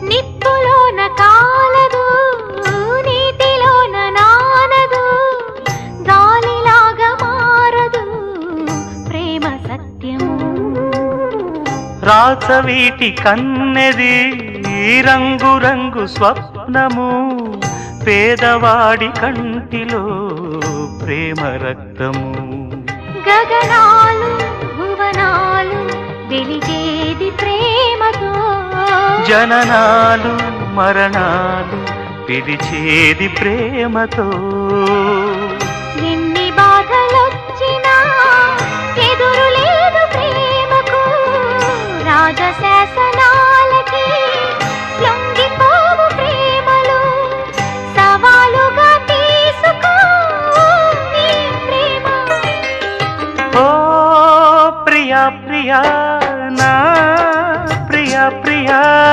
నిప్పులోన కాలదు నీటిలోన నానదు గాలిలాగా మారదు ప్రేమ సత్యము రాచవీటి కన్నెది రంగు రంగు స్వప్నము పేదవాడి కంటిలో ప్రేమ రక్తము గగనాలు భువనాలు వెలిగేది ప్రేమతో జననాలు మరణాలు పిలిచేది ప్రేమతో ఎన్ని బాధలొచ్చినా ఎదురు లేదు ప్రేమకు రాజశాస